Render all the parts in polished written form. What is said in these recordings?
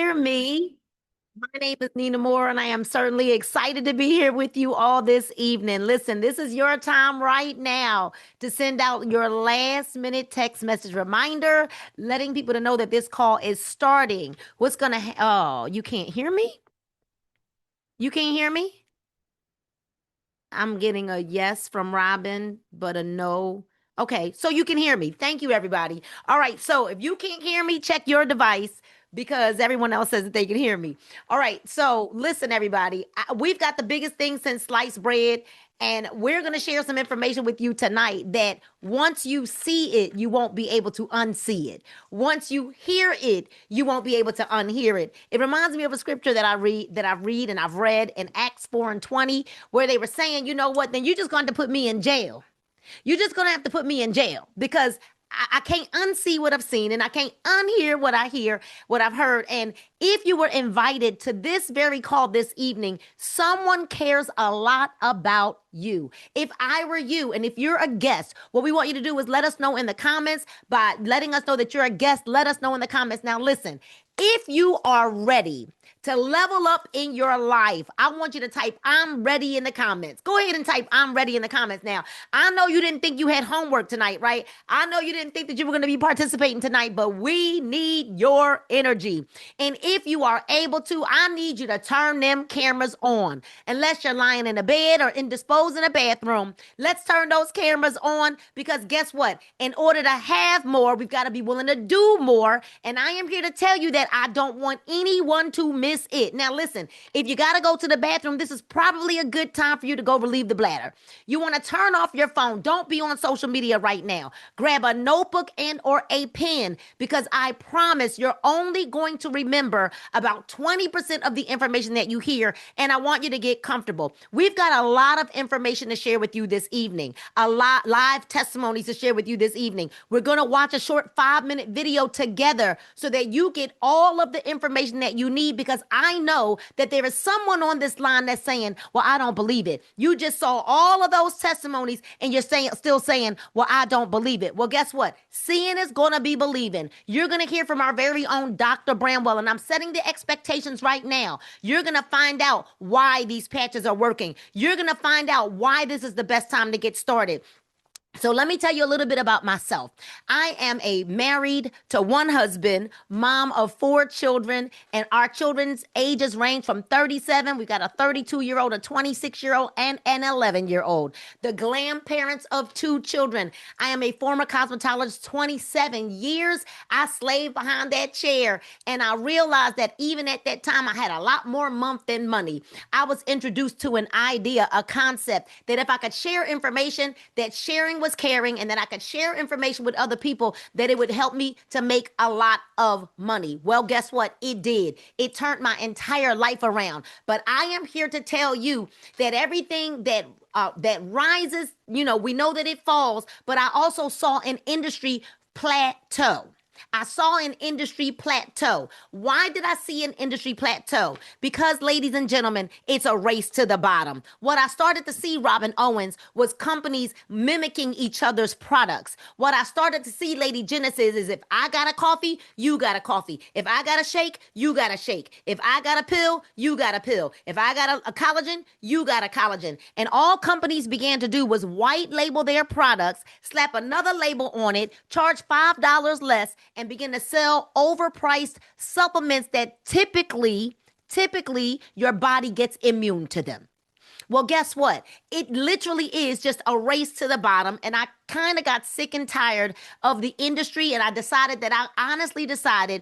hear me? My name is Nina Moore, and I am certainly excited to be here with you all this evening. Listen, this is your time right now to send out your last minute text message reminder, letting people to know that this call is starting. What's going to, oh, you can't hear me? You can't hear me? I'm getting a yes from Robin, but a no. Okay, so you can hear me. Thank you, everybody. All right, so if you can't hear me, check your device because everyone else says that they can hear me. All right, so listen, everybody. We've got the biggest thing since sliced bread, and we're going to share some information with you tonight that once you see it, you won't be able to unsee it. Once you hear it, you won't be able to unhear it. It reminds me of a scripture that I've read in Acts 4 and 20, where they were saying, you know what, then you're just going to put me in jail. You're just going to have to put me in jail because I can't unsee what I've seen and I can't unhear what I hear, what I've heard. And if you were invited to this very call this evening, someone cares a lot about you. If I were you and if you're a guest, what we want you to do is let us know in the comments. By letting us know that you're a guest, let us know in the comments. Now, listen, if you are ready to level up in your life, I want you to type "I'm ready" in the comments. Go ahead and type "I'm ready" in the comments. Now, I know you didn't think you had homework tonight, right? I know you didn't think that you were going to be participating tonight, but we need your energy. And if you are able to, I need you to turn them cameras on. Unless you're lying in a bed or indisposed in a bathroom, let's turn those cameras on because guess what? In order to have more, we've got to be willing to do more. And I am here to tell you that I don't want anyone to miss it. Now, listen, if you got to go to the bathroom, this is probably a good time for you to go relieve the bladder. You want to turn off your phone. Don't be on social media right now. Grab a notebook and or a pen because I promise you're only going to remember about 20% of the information that you hear. And I want you to get comfortable. We've got a lot of information to share with you this evening, a lot live testimonies to share with you this evening. We're going to watch a short 5-minute video together so that you get all of the information that you need because I know that there is someone on this line that's saying, well, I don't believe it. You just saw all of those testimonies and you're still saying, well, I don't believe it. Well, guess what? Seeing is going to be believing. You're going to hear from our very own Dr. Bramwell, and I'm setting the expectations right now. You're going to find out why these patches are working. You're going to find out why this is the best time to get started. So let me tell you a little bit about myself. I am a married to one husband, mom of 4 children, and our children's ages range from 37. We've got a 32-year-old, a 26-year-old, and an 11-year-old. The glam parents of 2 children. I am a former cosmetologist, 27 years. I slaved behind that chair, and I realized that even at that time, I had a lot more month than money. I was introduced to an idea, a concept, that if I could share information, that sharing was caring, and that I could share information with other people, that it would help me to make a lot of money. Well, guess what? It did. It turned my entire life around. But I am here to tell you that everything that rises, we know that it falls, but I also saw an industry plateau. I saw an industry plateau. Why did I see an industry plateau? Because, ladies and gentlemen, it's a race to the bottom. What I started to see, Robin Owens, was companies mimicking each other's products. What I started to see, Lady Genesis, is if I got a coffee, you got a coffee. If I got a shake, you got a shake. If I got a pill, you got a pill. If I got a collagen, you got a collagen. And all companies began to do was white label their products, slap another label on it, charge $5 less, and begin to sell overpriced supplements that typically your body gets immune to them. Well, guess what? It literally is just a race to the bottom. And I kind of got sick and tired of the industry. And I honestly decided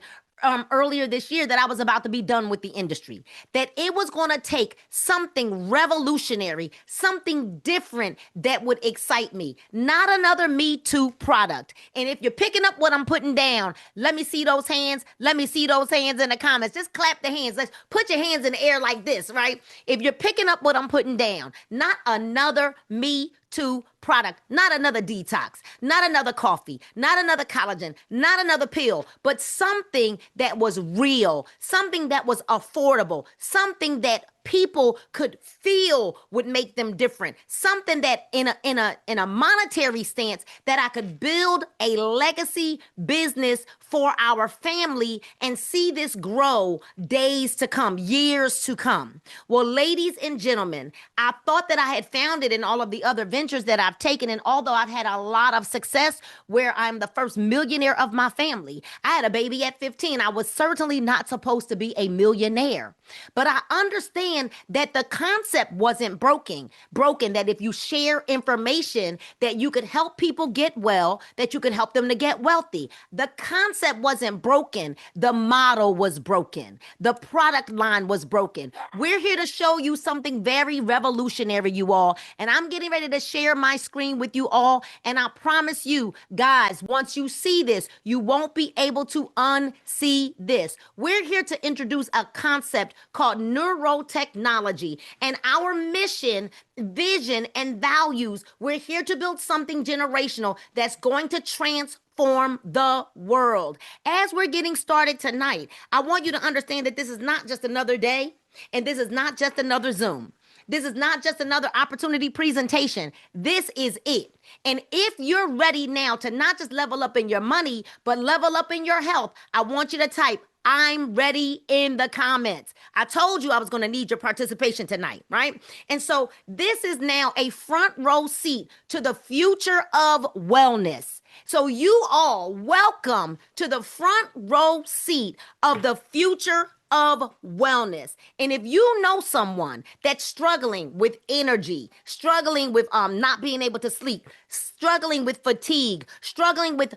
earlier this year that I was about to be done with the industry, that it was going to take something revolutionary, something different that would excite me, not another Me Too product. And if you're picking up what I'm putting down, let me see those hands. Let me see those hands in the comments. Just clap the hands. Let's put your hands in the air like this, right? If you're picking up what I'm putting down, not another Me Too product, not another detox, not another coffee, not another collagen, not another pill, but something that was real, something that was affordable, something that people could feel would make them different. Something that in a monetary stance that I could build a legacy business for our family and see this grow days to come, years to come. Well, ladies and gentlemen, I thought that I had found it in all of the other ventures that I've taken. And although I've had a lot of success where I'm the first millionaire of my family, I had a baby at 15. I was certainly not supposed to be a millionaire. But I understand that the concept wasn't broken, that if you share information, that you could help people get well, that you could help them to get wealthy. The concept wasn't broken. The model was broken. The product line was broken. We're here to show you something very revolutionary, you all. And I'm getting ready to share my screen with you all. And I promise you, guys, once you see this, you won't be able to unsee this. We're here to introduce a concept called neurotechnology. And our mission, vision, and values, we're here to build something generational that's going to transform the world. As we're getting started tonight, I want you to understand that this is not just another day, and this is not just another Zoom. This is not just another opportunity presentation. This is it. And if you're ready now to not just level up in your money, but level up in your health, I want you to type "I'm ready" in the comments. I told you I was going to need your participation tonight, right? And so this is now a front row seat to the future of wellness. So you all, welcome to the front row seat of the future of wellness. And if you know someone that's struggling with energy, struggling with not being able to sleep, struggling with fatigue, struggling with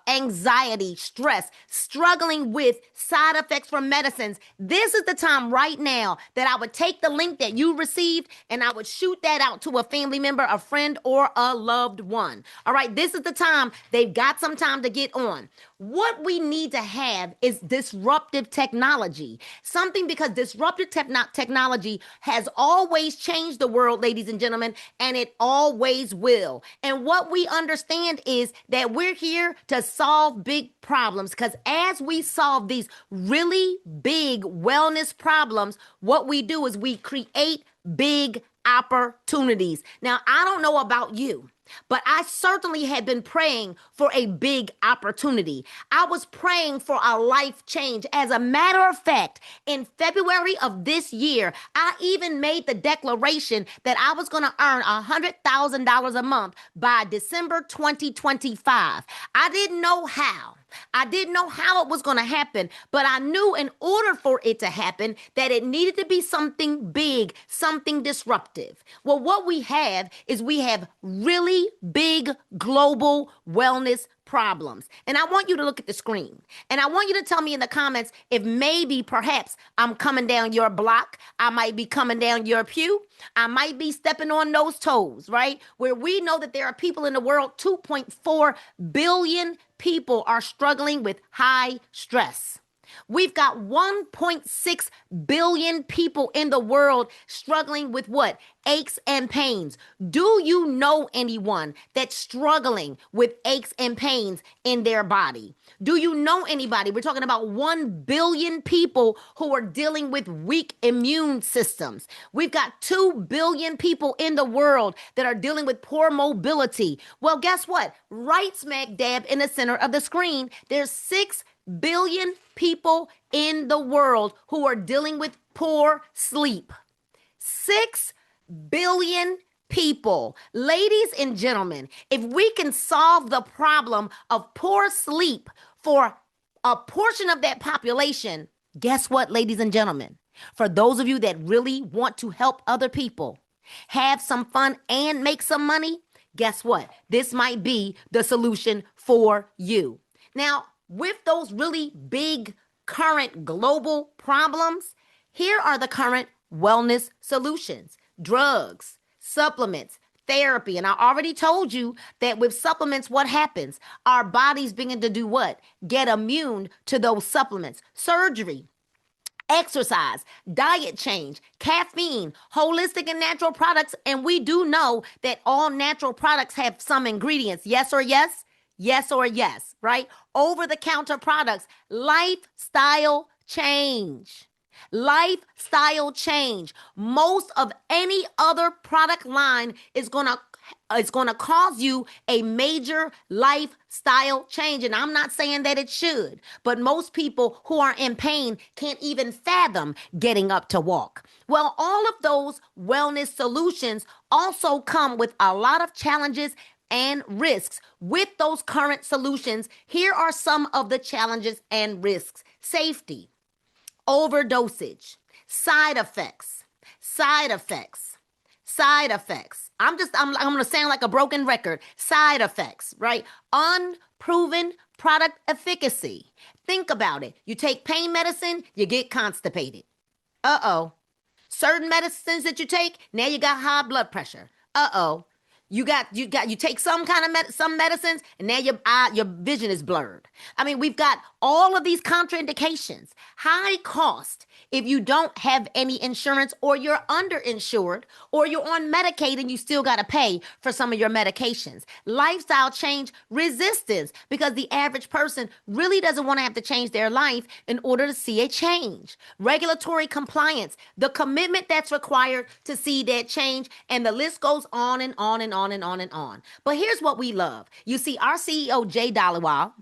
anxiety, stress, struggling with side effects from medicines, this is the time right now that I would take the link that you received and I would shoot that out to a family member, a friend, or a loved one. All right, this is the time. They've got some time to get on. What we need to have is disruptive technology. Something, because disruptive technology has always changed the world, ladies and gentlemen, and it always will. And what we understand is that we're here to solve big problems, because as we solve these really big wellness problems, what we do is we create big opportunities. Now, I don't know about you, but I certainly had been praying for a big opportunity. I was praying for a life change. As a matter of fact, in February of this year, I even made the declaration that I was going to earn $100,000 a month by December 2025. I didn't know how. I didn't know how it was going to happen, but I knew in order for it to happen that it needed to be something big, something disruptive. Well, what we have is we have really big global wellness problems. And I want you to look at the screen. And I want you to tell me in the comments if maybe perhaps I'm coming down your block. I might be coming down your pew. I might be stepping on those toes, right? Where we know that there are people in the world, 2.4 billion people are struggling with high stress. We've got 1.6 billion people in the world struggling with what? Aches and pains. Do you know anyone that's struggling with aches and pains in their body? Do you know anybody? We're talking about 1 billion people who are dealing with weak immune systems. We've got 2 billion people in the world that are dealing with poor mobility. Well, guess what? Right smack dab in the center of the screen, there's 6 billion people in the world who are dealing with poor sleep. 6 billion people. Ladies and gentlemen, if we can solve the problem of poor sleep for a portion of that population, guess what, ladies and gentlemen? For those of you that really want to help other people have some fun and make some money, guess what? This might be the solution for you. Now, with those really big current global problems, here are the current wellness solutions: drugs, supplements, therapy. And I already told you that with supplements, what happens? Our bodies begin to do what? Get immune to those supplements. Surgery, exercise, diet change, caffeine, holistic and natural products. And we do know that all natural products have some ingredients. Yes or yes? Yes or yes, right? Over-the-counter products, lifestyle change. Lifestyle change. Most of any other product line is going to cause you a major lifestyle change. And I'm not saying that it should, but most people who are in pain can't even fathom getting up to walk. Well, all of those wellness solutions also come with a lot of challenges and risks. With those current solutions, here are some of the challenges and risks: safety, overdosage, side effects, side effects, side effects. I'm going to sound like a broken record. Side effects, right? Unproven product efficacy. Think about it. You take pain medicine, you get constipated. Uh-oh. Certain medicines that you take, now you got high blood pressure. Uh-oh. You take some kind of some medicines, and now your vision is blurred. I mean, we've got all of these contraindications, high cost if you don't have any insurance, or you're underinsured, or you're on Medicaid and you still got to pay for some of your medications. Lifestyle change resistance, because the average person really doesn't want to have to change their life in order to see a change. Regulatory compliance, the commitment that's required to see that change, and the list goes on and on and on and on and on. But here's what we love. You see, our CEO, Jay Dhaliwal,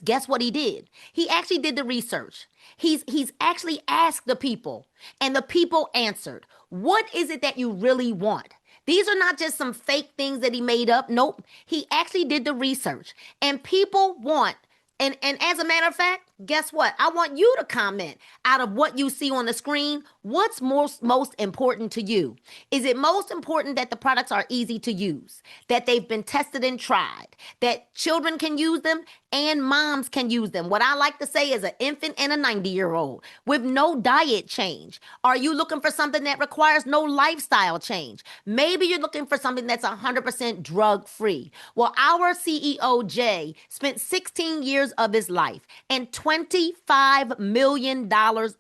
guess what he did? He actually did the research. He's actually asked the people, and the people answered. What is it that you really want? These are not just some fake things that he made up. Nope. He actually did the research, and people want. And as a matter of fact, guess what? I want you to comment out of what you see on the screen. What's most important to you? Is it most important that the products are easy to use, that they've been tested and tried, that children can use them and moms can use them? What I like to say is an infant and a 90-year-old with no diet change. Are you looking for something that requires no lifestyle change? Maybe you're looking for something that's 100% drug-free. Well, our CEO, Jay, spent 16 years of his life and $25 million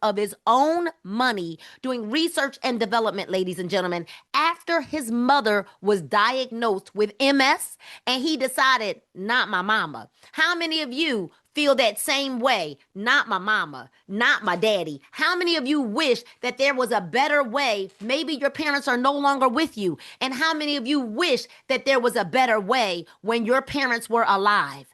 of his own money doing research and development, ladies and gentlemen, after his mother was diagnosed with MS, and he decided, not my mama. How many of you feel that same way? Not my mama, not my daddy. How many of you wish that there was a better way? Maybe your parents are no longer with you. And how many of you wish that there was a better way when your parents were alive?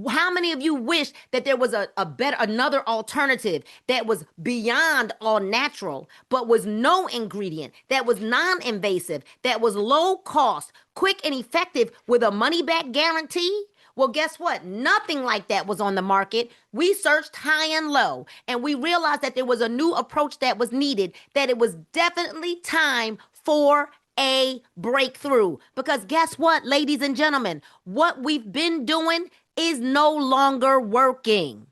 How many of you wish that there was another alternative that was beyond all natural, but was no ingredient, that was non-invasive, that was low cost, quick and effective with a money back guarantee? Well, guess what? Nothing like that was on the market. We searched high and low, and we realized that there was a new approach that was needed, that it was definitely time for a breakthrough. Because guess what, ladies and gentlemen? What we've been doing is no longer working.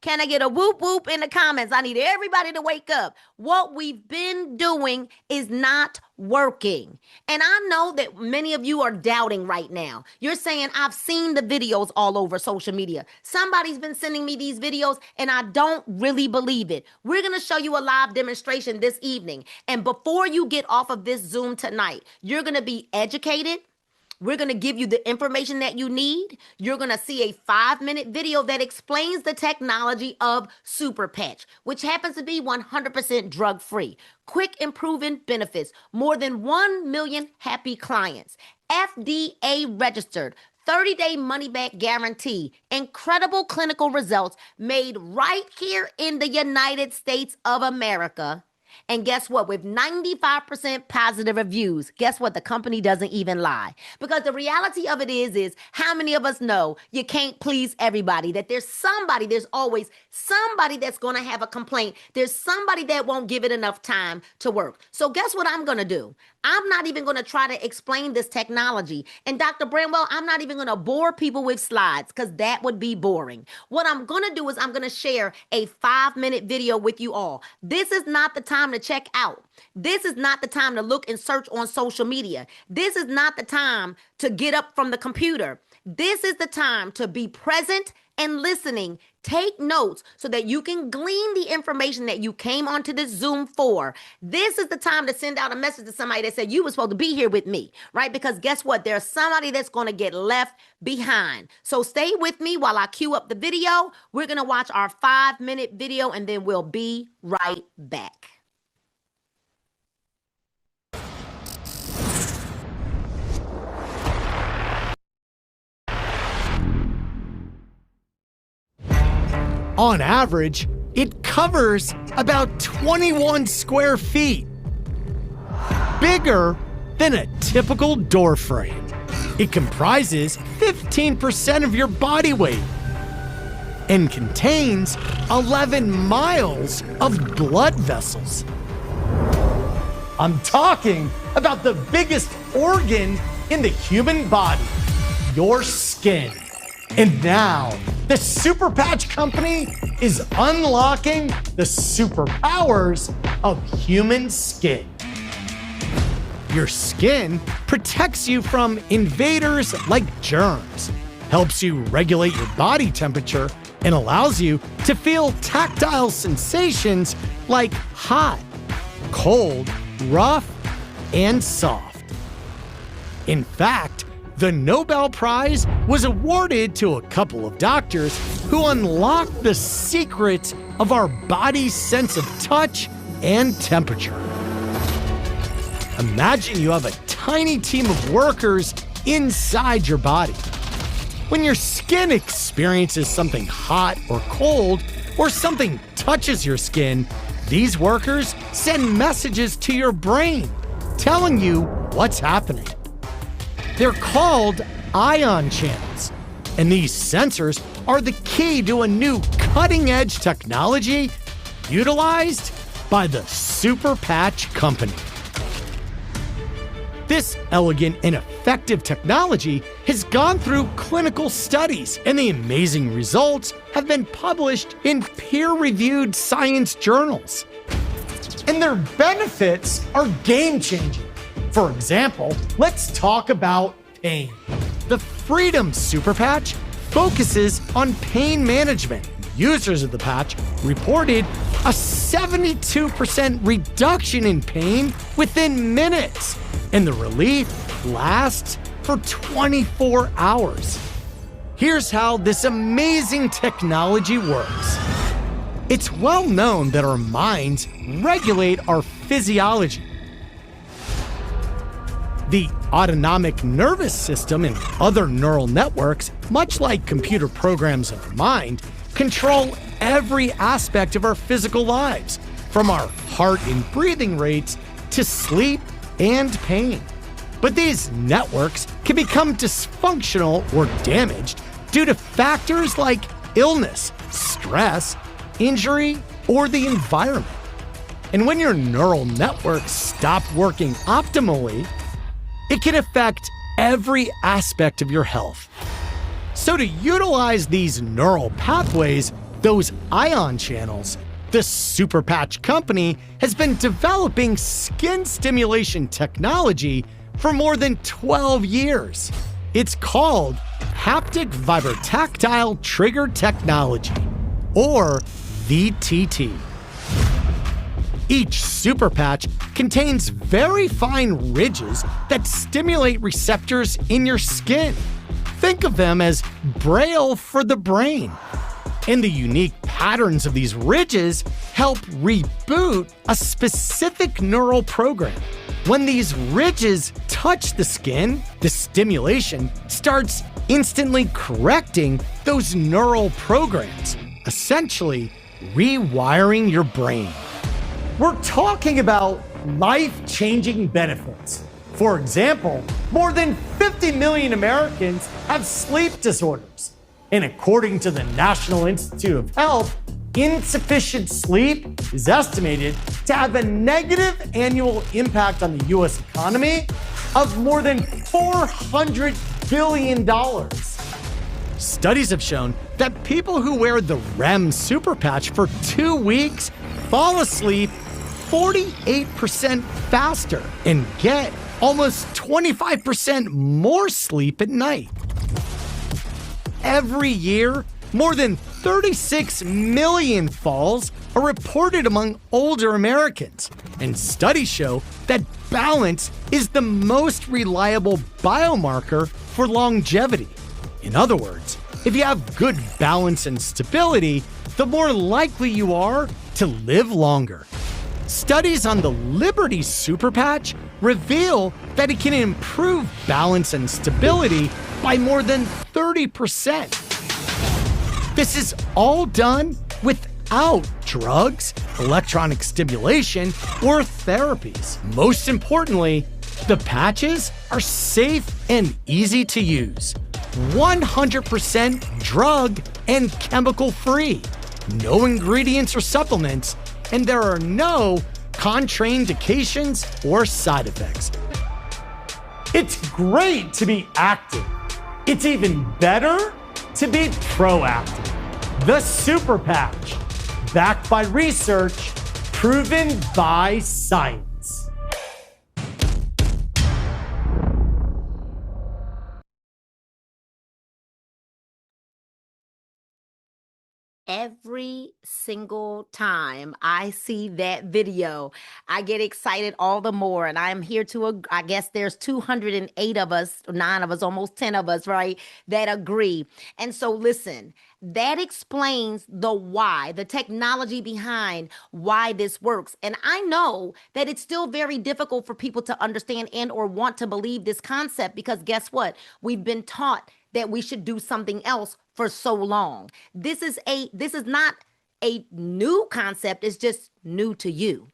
Can I get a whoop whoop in the comments? I need everybody to wake up. What we've been doing is not working. And I know that many of you are doubting right now. You're saying, I've seen the videos all over social media. Somebody's been sending me these videos and I don't really believe it. We're going to show you a live demonstration this evening. And before you get off of this Zoom tonight, you're going to be educated. We're going to give you the information that you need. You're going to see a 5-minute video that explains the technology of Super Patch, which happens to be 100% drug-free. Quick and proven benefits. More than 1 million happy clients. FDA registered. 30-day money-back guarantee. Incredible clinical results made right here in the United States of America. And guess what? With 95% positive reviews, guess what? The company doesn't even lie. Because the reality of it is how many of us know you can't please everybody, that there's always somebody that's going to have a complaint. There's somebody that won't give it enough time to work. So guess what I'm going to do? I'm not even going to try to explain this technology. And Dr. Bramwell, I'm not even going to bore people with slides because that would be boring. What I'm going to do is I'm going to share a 5-minute video with you all. This is not the time to check out. This is not the time to look and search on social media. This is not the time to get up from the computer. This is the time to be present and listening. Take notes so that you can glean the information that you came onto this Zoom for. This is the time to send out a message to somebody that said you were supposed to be here with me, right? Because guess what? There's somebody that's going to get left behind. So stay with me while I cue up the video. We're going to watch our 5-minute video and then we'll be right back. On average, it covers about 21 square feet, bigger than a typical door frame. It comprises 15% of your body weight and contains 11 miles of blood vessels. I'm talking about the biggest organ in the human body, your skin. And now, the Super Patch Company is unlocking the superpowers of human skin. Your skin protects you from invaders like germs, helps you regulate your body temperature, and allows you to feel tactile sensations like hot, cold, rough, and soft. In fact, the Nobel Prize was awarded to a couple of doctors who unlocked the secret of our body's sense of touch and temperature. Imagine you have a tiny team of workers inside your body. When your skin experiences something hot or cold, or something touches your skin, these workers send messages to your brain telling you what's happening. They're called ion channels, and these sensors are the key to a new cutting-edge technology utilized by the Super Patch Company. This elegant and effective technology has gone through clinical studies, and the amazing results have been published in peer-reviewed science journals. And their benefits are game-changing. For example, let's talk about pain. The Freedom Super Patch focuses on pain management. Users of the patch reported a 72% reduction in pain within minutes, and the relief lasts for 24 hours. Here's how this amazing technology works. It's well known that our minds regulate our physiology. The autonomic nervous system and other neural networks, much like computer programs in our mind, control every aspect of our physical lives, from our heart and breathing rates to sleep and pain. But these networks can become dysfunctional or damaged due to factors like illness, stress, injury, or the environment. And when your neural networks stop working optimally, it can affect every aspect of your health. So to utilize these neural pathways, those ion channels, the Super Patch Company has been developing skin stimulation technology for more than 12 years. It's called Haptic Vibrotactile Trigger Technology, or VTT. Each super patch contains very fine ridges that stimulate receptors in your skin. Think of them as braille for the brain. And the unique patterns of these ridges help reboot a specific neural program. When these ridges touch the skin, the stimulation starts instantly correcting those neural programs, essentially rewiring your brain. We're talking about life-changing benefits. For example, more than 50 million Americans have sleep disorders. And according to the National Institute of Health, insufficient sleep is estimated to have a negative annual impact on the US economy of more than $400 billion. Studies have shown that people who wear the REM Super Patch for 2 weeks fall asleep 48% faster and get almost 25% more sleep at night. Every year, more than 36 million falls are reported among older Americans, and studies show that balance is the most reliable biomarker for longevity. In other words, if you have good balance and stability, the more likely you are to live longer. Studies on the Liberty Super Patch reveal that it can improve balance and stability by more than 30%. This is all done without drugs, electronic stimulation, or therapies. Most importantly, the patches are safe and easy to use. 100% drug and chemical free. No ingredients or supplements, and there are no contraindications or side effects. It's great to be active. It's even better to be proactive. The Super Patch, backed by research, proven by science. Every single time I see that video, I get excited all the more. And I'm here to, I guess there's 208 of us, 9 of us, almost 10 of us, right, that agree. And so listen, that explains the why, the technology behind why this works. And I know that it's still very difficult for people to understand and or want to believe this concept because guess what? We've been taught that we should do something else for so long. This is not a new concept, it's just new to you.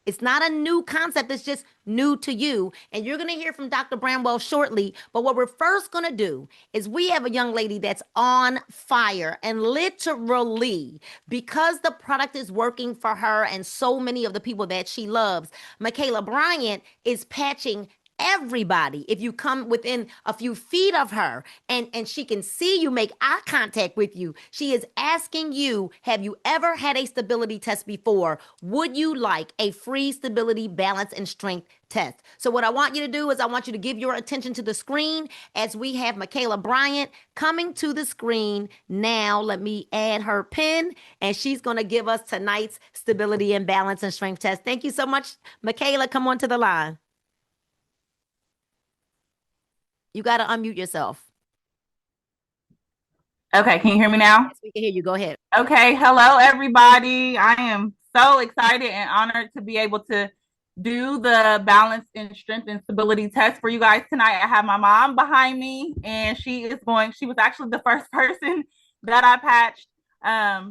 It's not a new concept, it's just new to you. And you're going to hear from Dr. Bramwell shortly. But what we're first going to do is we have a young lady that's on fire and literally because the product is working for her and so many of the people that she loves, Michaela Bryant is patching everybody. If you come within a few feet of her and she can see you, make eye contact with you, she is asking you, have you ever had a stability test before? Would you like a free stability, balance, and strength test? So what I want you to do is I want you to give your attention to the screen as we have Michaela Bryant coming to the screen now. Let me add her pin and she's going to give us tonight's stability and balance and strength test. Thank you so much, Michaela. Come on to the line. You got to unmute yourself. Okay, can you hear me now? Yes, we can hear you. Go ahead. Okay, hello everybody. I am so excited and honored to be able to do the balance and strength and stability test for you guys tonight. I have my mom behind me and she was actually the first person that I patched.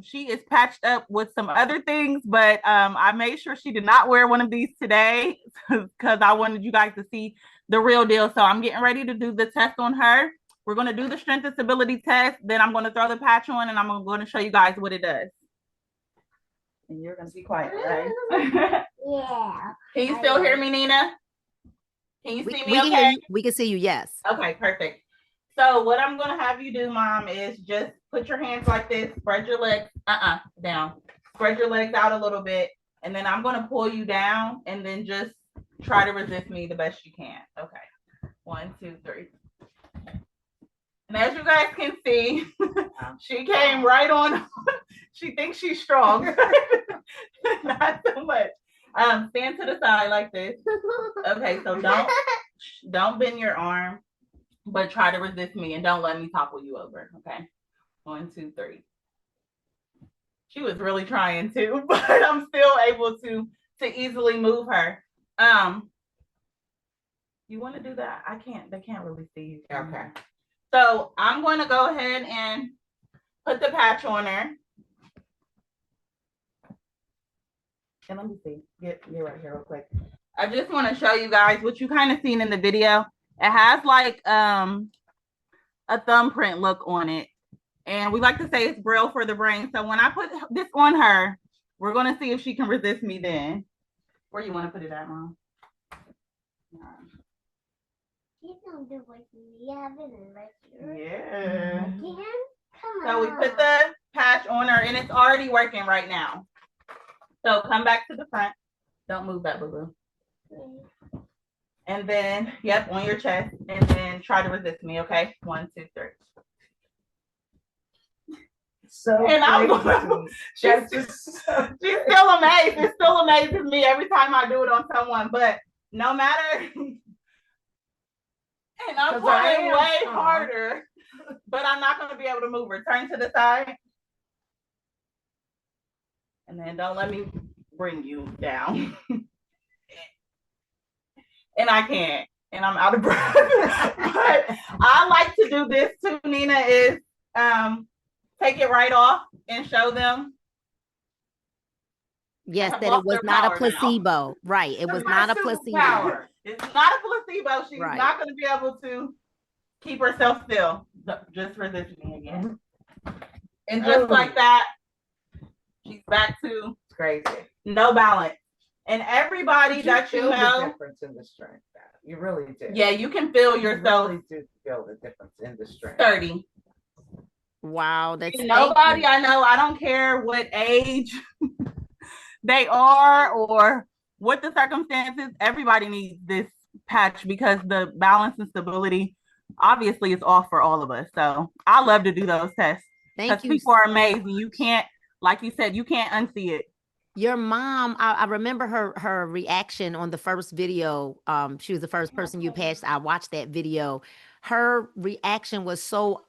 She is patched up with some other things, but I made sure she did not wear one of these today because I wanted you guys to see the real deal. So I'm getting ready to do the test on her. We're going to do the strength and stability test. Then I'm going to throw the patch on and I'm going to show you guys what it does. And you're going to be quiet, right? Yeah. Can you still hear me, Nina? Can you see me? We can hear you. We can see you. Yes. Okay, perfect. So what I'm going to have you do, Mom, is just put your hands like this, spread your legs, down. Spread your legs out a little bit. And then I'm going to pull you down and then just try to resist me the best you can. Okay. 1, 2, 3. And as you guys can see, she came right on. She thinks she's strong. Not so much. Stand to the side like this. Okay, so don't bend your arm, but try to resist me and don't let me topple you over. Okay. 1, 2, 3. She was really trying to, but I'm still able to easily move her. You want to do that? I can't. They can't really see you. Okay. So I'm going to go ahead and put the patch on her. And let me see. Get right here real quick. I just want to show you guys what you kind of seen in the video. It has like a thumbprint look on it. And we like to say it's Braille for the brain. So when I put this on her, we're going to see if she can resist me then. Where you want to put it at, Mom? You don't do what you have it right here. Yeah. Again? Come on. So we put the patch on her and it's already working right now. So come back to the front. Don't move that, boo-boo. And then, yep, on your chest. And then try to resist me, okay? 1, 2, 3. So And I'm going, crazy. she's, That's just so she's still amazed. It still amazes me every time I do it on someone. But no matter, and I'm 'Cause I pulling am way strong. harder, but I'm not going to be able to move her. Turn to the side. And then don't let me bring you down. And I can't. And I'm out of breath. But I like to do this too, Nina, is take it right off and show them. Yes, Have that it lost was their not a power now. placebo. Right. It was my not a placebo. superpower. It's not a placebo. She's Right. not going to be able to keep herself still. Just resist me again. And just like that, she's back to It's crazy. no balance. And everybody that you feel know, the difference in the strength. You really do. yeah, you can feel yourself. You really do feel the difference in the strength. 30. Wow, that's Nobody I know, I don't care what age they are or what the circumstances, everybody needs this patch because the balance and stability obviously is off for all of us. So I love to do those tests because people are amazing. You can't, like you said, you can't unsee it. Your mom, I remember her reaction on the first video. She was the first person you patched. I watched that video. Her reaction was so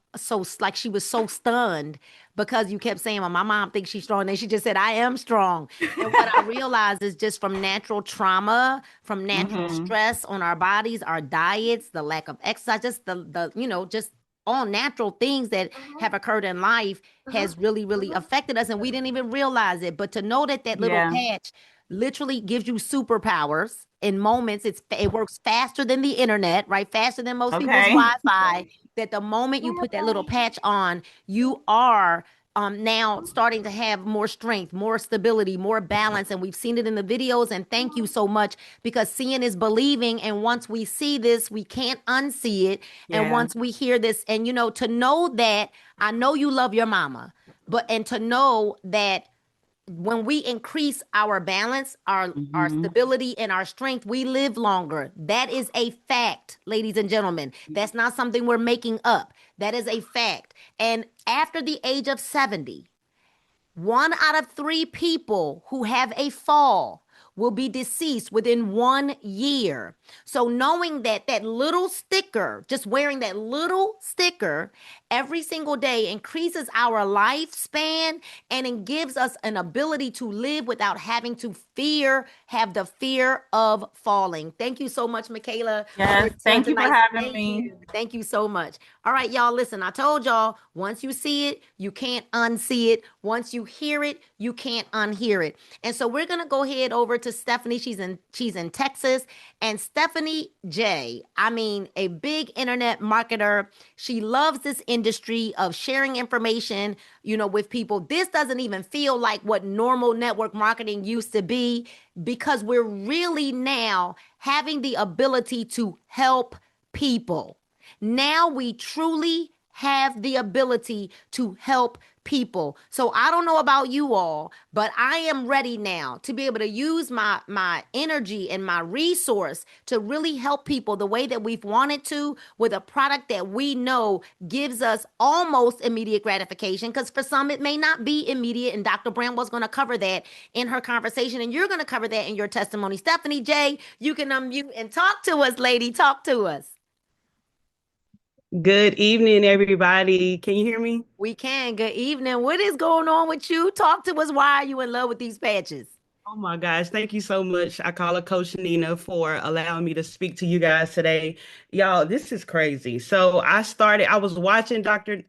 like she was so stunned because you kept saying, well, my mom thinks she's strong. And then she just said, I am strong. And what I realized is just from natural trauma, from natural stress on our bodies, our diets, the lack of exercise, just the just all natural things that have occurred in life has really affected us and we didn't even realize it. But to know that that little patch literally gives you superpowers in moments, it works faster than the internet, right? Faster than most people's Wi-Fi. That the moment you put that little patch on, you are now starting to have more strength, more stability, more balance. And we've seen it in the videos. And thank you so much because seeing is believing. And once we see this, we can't unsee it. Yeah. And once we hear this, and to know that I know you love your mama, and to know that when we increase our balance, our stability and our strength, we live longer. That is a fact, ladies and gentlemen. That's not something we're making up. That is a fact. And after the age of 70, 1 out of 3 people who have a fall will be deceased within 1 year. So knowing that that little sticker, just wearing that little sticker every single day increases our lifespan and it gives us an ability to live without having to have the fear of falling. Thank you so much, Michaela. Yes, thank you for having me. Thank you so much. All right, y'all, listen, I told y'all, once you see it, you can't unsee it. Once you hear it, you can't unhear it. And so we're going to go ahead over to Stephanie. She's in Texas. And Stephanie J, I mean, a big internet marketer. She loves this industry of sharing information, with people. This doesn't even feel like what normal network marketing used to be because we're really now having the ability to help people. Now we truly have the ability to help people. So I don't know about you all, but I am ready now to be able to use my energy and my resource to really help people the way that we've wanted to with a product that we know gives us almost immediate gratification, because for some it may not be immediate, and Dr. Bramwell's going to cover that in her conversation, and you're going to cover that in your testimony. Stephanie J, you can unmute and talk to us, lady. Talk to us. Good evening, everybody. Can you hear me? We can. Good evening. What is going on with you? Talk to us. Why are you in love with these patches? Oh my gosh, thank you so much. I call her Coach Nina for allowing me to speak to you guys today. Y'all, this is crazy. So I was watching Dr.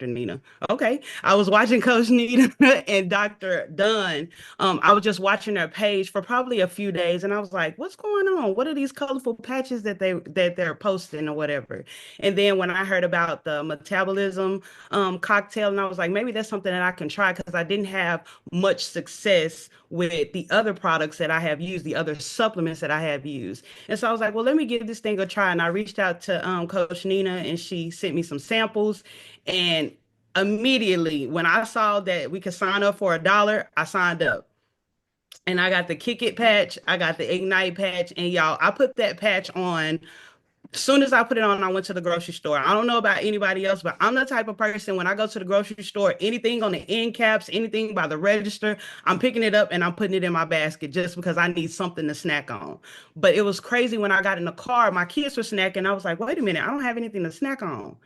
Nina. Okay. I was watching Coach Nina and Dr. Dunn. I was just watching their page for probably a few days and I was like, what's going on? What are these colorful patches that they're posting or whatever? And then when I heard about the metabolism cocktail, and I was like, maybe that's something that I can try because I didn't have much success with the other products that I have used, the other supplements that I have used. And so I was like, well, let me give this thing a try. And I reached out to Coach Nina and she sent me some samples. And immediately when I saw that we could sign up for $1, I signed up. And I got the Kick It patch, I got the Ignite patch, and y'all, I put that patch on Soon as I put it on, I went to the grocery store. I don't know about anybody else, but I'm the type of person when I go to the grocery store, anything on the end caps, anything by the register, I'm picking it up and I'm putting it in my basket just because I need something to snack on. But it was crazy when I got in the car, my kids were snacking. I was like, wait a minute, I don't have anything to snack on.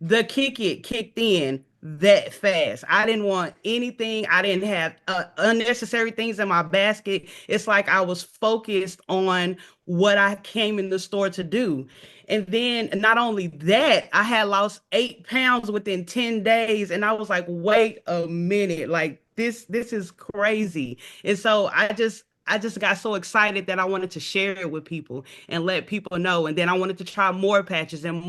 The kick it kicked in that fast. I didn't want anything. I didn't have unnecessary things in my basket. It's like I was focused on what I came in the store to do. And then not only that, I had lost 8 pounds within 10 days. And I was like, wait a minute, like this is crazy. And so I just got so excited that I wanted to share it with people and let people know. And then I wanted to try more patches and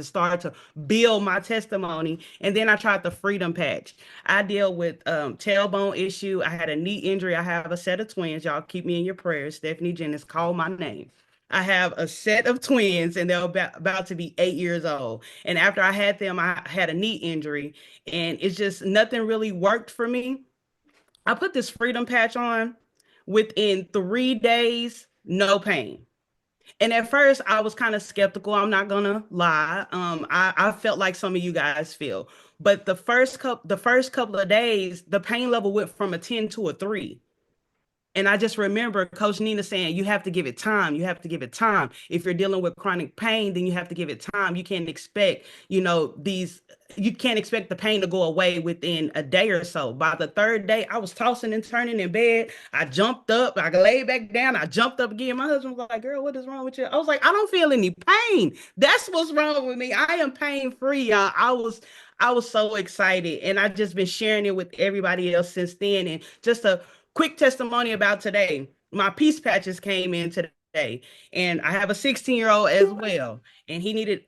start to build my testimony. And then I tried the Freedom Patch. I deal with tailbone issue. I had a knee injury. I have a set of twins. Y'all keep me in your prayers. Stephanie Jennings, call my name. I have a set of twins and they're about to be 8 years old. And after I had them, I had a knee injury and it's just nothing really worked for me. I put this Freedom Patch on within 3 days, no pain. And at first I was kind of skeptical. I'm not gonna lie. I felt like some of you guys feel, but the first couple of days, the pain level went from a 10 to a 3. And I just remember Coach Nina saying, you have to give it time. You have to give it time. If you're dealing with chronic pain, then you have to give it time. You can't expect, you can't expect the pain to go away within a day or so. By the third day, I was tossing and turning in bed. I jumped up, I laid back down, I jumped up again. My husband was like, girl, what is wrong with you? I was like, I don't feel any pain. That's what's wrong with me. I am pain free, y'all. I was so excited. And I've just been sharing it with everybody else since then. And just a quick testimony about today. My peace patches came in today, and I have a 16-year-old as well. And he needed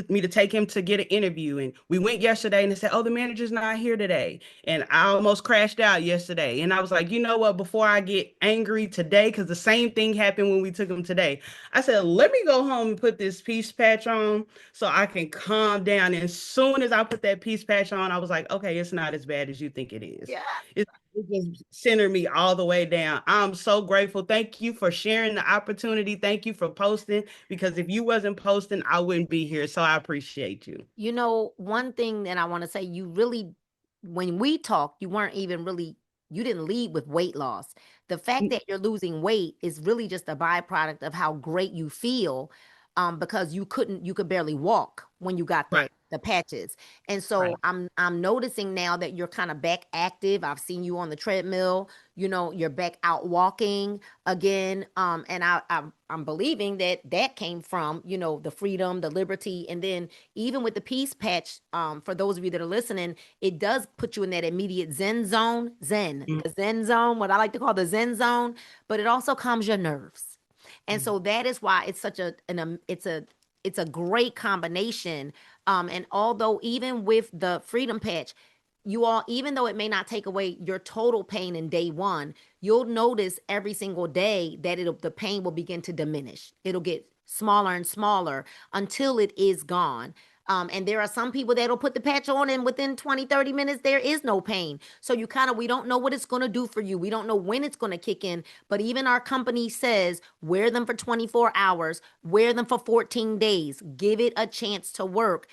me to take him to get an interview. And we went yesterday and they said, oh, the manager's not here today. And I almost crashed out yesterday. And I was like, you know what? Before I get angry today, because the same thing happened when we took him today, I said, let me go home and put this peace patch on so I can calm down. And as soon as I put that peace patch on, I was like, okay, it's not as bad as you think it is. Yeah. It just centered me all the way down. I'm so grateful. Thank you for sharing the opportunity. Thank you for posting, because if you wasn't posting, I wouldn't be here. So I appreciate you. You know, one thing that I want to say, you really, when we talked, you weren't even really, you didn't lead with weight loss. The fact that you're losing weight is really just a byproduct of how great you feel, because you could barely walk when you got Right. the patches. And so Right. I'm noticing now that you're kind of back active. I've seen you on the treadmill, you're back out walking again. And I'm believing that that came from, the freedom, the liberty. And then even with the peace patch, for those of you that are listening, it does put you in that immediate Mm. the Zen zone, what I like to call the Zen zone, but it also calms your nerves. And so that is why it's such it's a great combination. And although even with the freedom patch, you all, even though it may not take away your total pain in day one, you'll notice every single day that the pain will begin to diminish. It'll get smaller and smaller until it is gone. And there are some people that'll put the patch on and within 20, 30 minutes, there is no pain. So we don't know what it's going to do for you. We don't know when it's going to kick in. But even our company says, wear them for 24 hours, wear them for 14 days, give it a chance to work.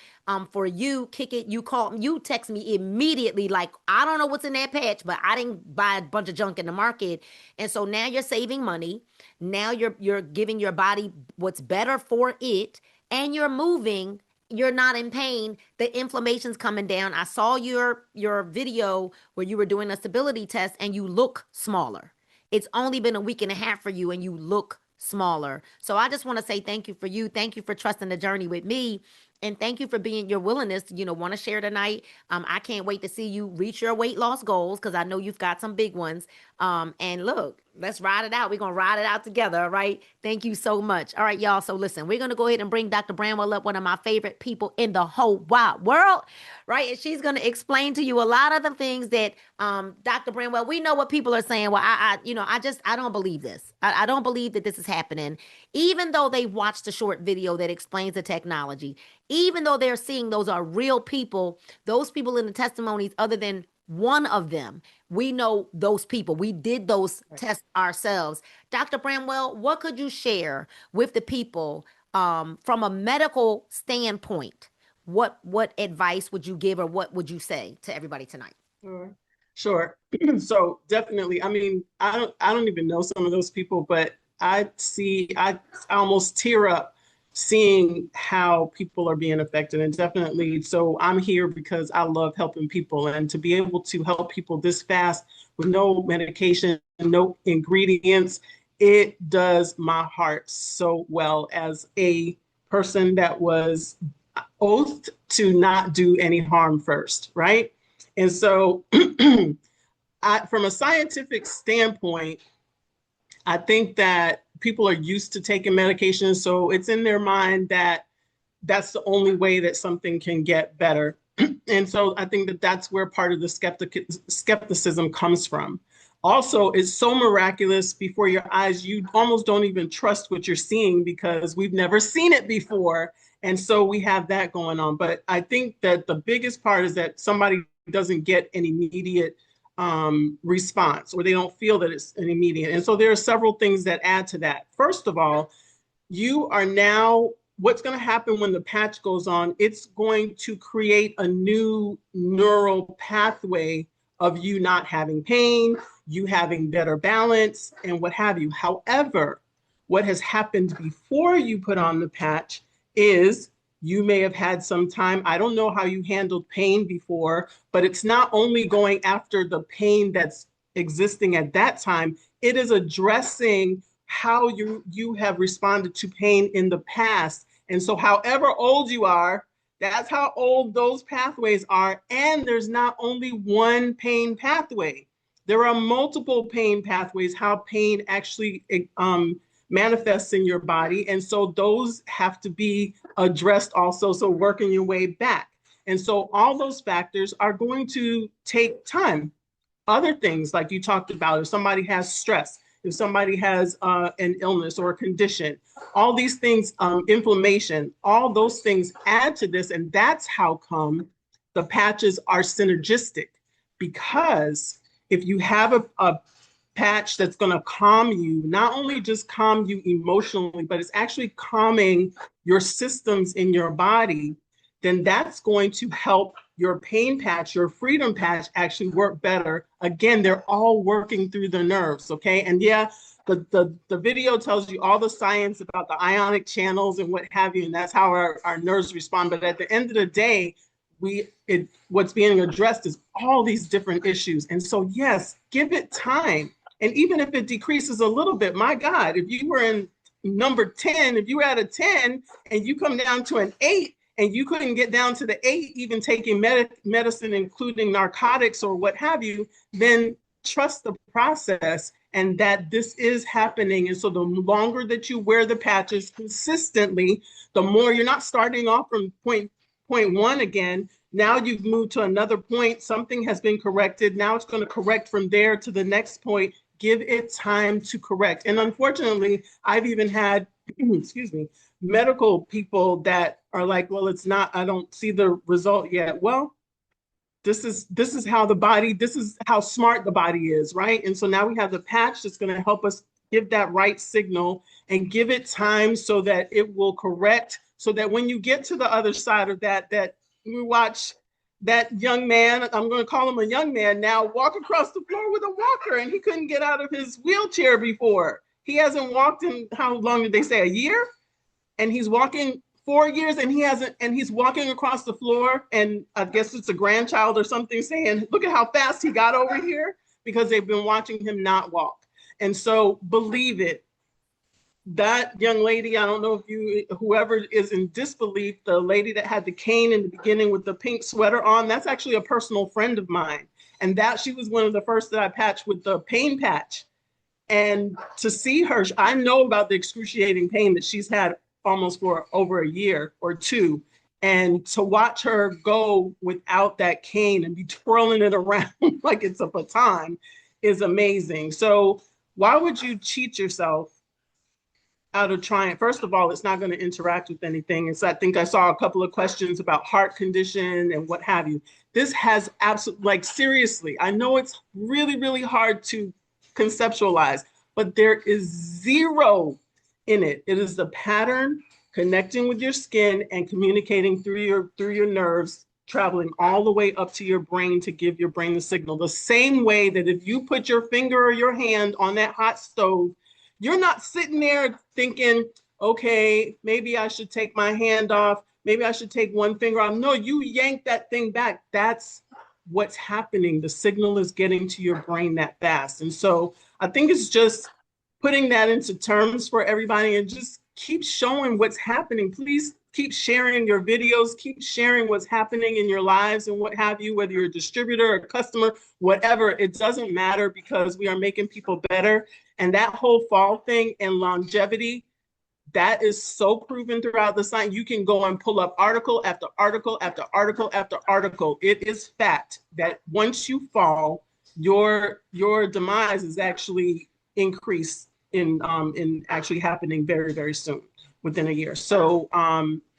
For you, kick it, you text me immediately, like, I don't know what's in that patch, but I didn't buy a bunch of junk in the market. And so now you're saving money. Now you're giving your body what's better for it, and you're moving. You're not in pain. The inflammation's coming down. I saw your video where you were doing a stability test and you look smaller. It's only been a week and a half for you and you look smaller. So I just want to say thank you for you. Thank you for trusting the journey with me. And thank you for being your willingness to, want to share tonight. I can't wait to see you reach your weight loss goals, because I know you've got some big ones. And look, let's ride it out. We're going to ride it out together. All right. Thank you so much. All right, y'all. So listen, we're going to go ahead and bring Dr. Bramwell up, one of my favorite people in the whole wide world. Right. And she's going to explain to you a lot of the things that, Dr. Bramwell, we know what people are saying. Well, I don't believe this. I don't believe that this is happening. Even though they watched the short video that explains the technology, even though they're seeing those are real people, those people in the testimonies, other than one of them, we know those people. We did those tests ourselves. Dr. Bramwell, what could you share with the people From a medical standpoint, what advice would you give or what would you say to everybody tonight? Sure. Sure. So definitely, I mean, I don't even know some of those people, but I almost tear up seeing how people are being affected. And definitely, so I'm here because I love helping people, and to be able to help people this fast with no medication, no ingredients, it does my heart so well as a person that was oathed to not do any harm first, right? And so, from a scientific standpoint, I think that people are used to taking medication. So it's in their mind that that's the only way that something can get better. And so I think that that's where part of the skepticism comes from. Also, it's so miraculous before your eyes, you almost don't even trust what you're seeing because we've never seen it before. And so we have that going on. But I think that the biggest part is that somebody doesn't get an immediate response, or they don't feel that it's an immediate. And so there are several things that add to that. First of all, you are now, what's going to happen when the patch goes on, it's going to create a new neural pathway of you not having pain, you having better balance, and what have you. However, what has happened before you put on the patch is you may have had some time. I don't know how you handled pain before, but it's not only going after the pain that's existing at that time, it is addressing how you have responded to pain in the past. And so however old you are, that's how old those pathways are. And there's not only one pain pathway. There are multiple pain pathways, how pain actually manifests in your body. And so those have to be addressed also. So working your way back. And so all those factors are going to take time. Other things like you talked about, if somebody has stress, if somebody has an illness or a condition, all these things, inflammation, all those things add to this. And that's how come the patches are synergistic. Because if you have a patch that's going to calm you, not only just calm you emotionally, but it's actually calming your systems in your body, then that's going to help your pain patch, your freedom patch actually work better. Again, they're all working through the nerves, okay? And yeah, the video tells you all the science about the ionic channels and what have you, and that's how our nerves respond. But at the end of the day, what's being addressed is all these different issues. And so yes, give it time. And even if it decreases a little bit, my God, if you were in number 10, if you were at a 10 and you come down to an 8 and you couldn't get down to the 8, even taking medicine, including narcotics or what have you, then trust the process and that this is happening. And so the longer that you wear the patches consistently, the more you're not starting off from point one again. Now you've moved to another point. Something has been corrected. Now it's going to correct from there to the next point. Give it time to correct. And unfortunately, I've even had, excuse me, medical people that are like, well, it's not, I don't see the result yet. Well, this is how the body, this is how smart the body is, right? And so now we have the patch that's going to help us give that right signal and give it time so that it will correct, so that when you get to the other side of that we watch that young man, I'm going to call him a young man now, walk across the floor with a walker, and he couldn't get out of his wheelchair before. He hasn't walked in, how long did they say, a year? And he's walking 4 years and he's walking across the floor, and I guess it's a grandchild or something saying, look at how fast he got over here, because they've been watching him not walk. And so believe it. That young lady, I don't know if whoever is in disbelief, the lady that had the cane in the beginning with the pink sweater on, that's actually a personal friend of mine. And that she was one of the first that I patched with the pain patch. And to see her, I know about the excruciating pain that she's had almost for over a year or two. And to watch her go without that cane and be twirling it around like it's a baton is amazing. So why would you cheat yourself out of trying? First of all, it's not going to interact with anything. And so I think I saw a couple of questions about heart condition and what have you. This has absolutely, like, seriously, I know it's really, really hard to conceptualize, but there is zero in it. It is the pattern connecting with your skin and communicating through your nerves, traveling all the way up to your brain to give your brain the signal. The same way that if you put your finger or your hand on that hot stove, you're not sitting there thinking, okay, maybe I should take my hand off. Maybe I should take one finger off. No, you yank that thing back. That's what's happening. The signal is getting to your brain that fast. And so I think it's just putting that into terms for everybody and just keep showing what's happening. Please keep sharing your videos, keep sharing what's happening in your lives and what have you, whether you're a distributor, a customer, whatever, it doesn't matter because we are making people better. And that whole fall thing and longevity, that is so proven throughout the science. You can go and pull up article after article after article after article. It is fact that once you fall, your demise is actually increased in actually happening very, very soon within a year. So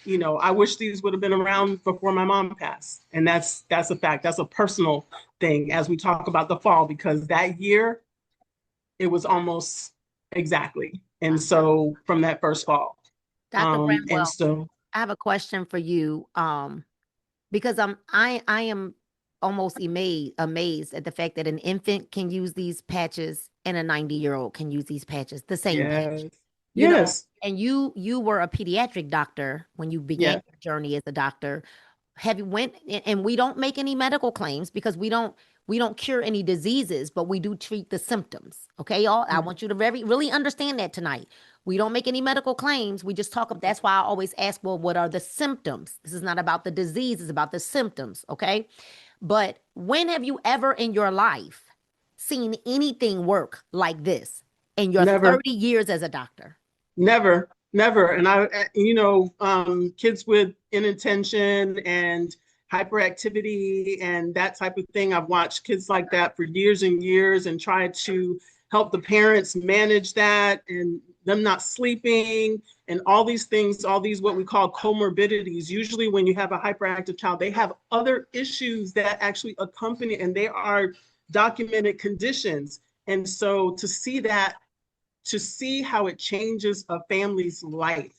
you know, I wish these would have been around before my mom passed. And that's a fact. That's a personal thing as we talk about the fall, because that year it was almost exactly. And so from that first fall. Dr. And Bramwell, so I have a question for you. Because I am almost amazed at the fact that an infant can use these patches and a 90-year-old can use these patches, the same patch. yes. You know, Yes. and you were a pediatric doctor when you began Yeah. your journey as a doctor. Have you went and we don't make any medical claims because we don't cure any diseases, but we do treat the symptoms. Okay, y'all. I want you to really understand that tonight. We don't make any medical claims. We just talk. That's why I always ask, well, what are the symptoms? This is not about the disease, it's about the symptoms. Okay. But when have you ever in your life seen anything work like this in your Never. 30 years as a doctor? Never, never. And kids with inattention and hyperactivity and that type of thing, I've watched kids like that for years and years and tried to help the parents manage that and them not sleeping and all these things, all these what we call comorbidities. Usually when you have a hyperactive child, they have other issues that actually accompany, and they are documented conditions. And so to see how it changes a family's life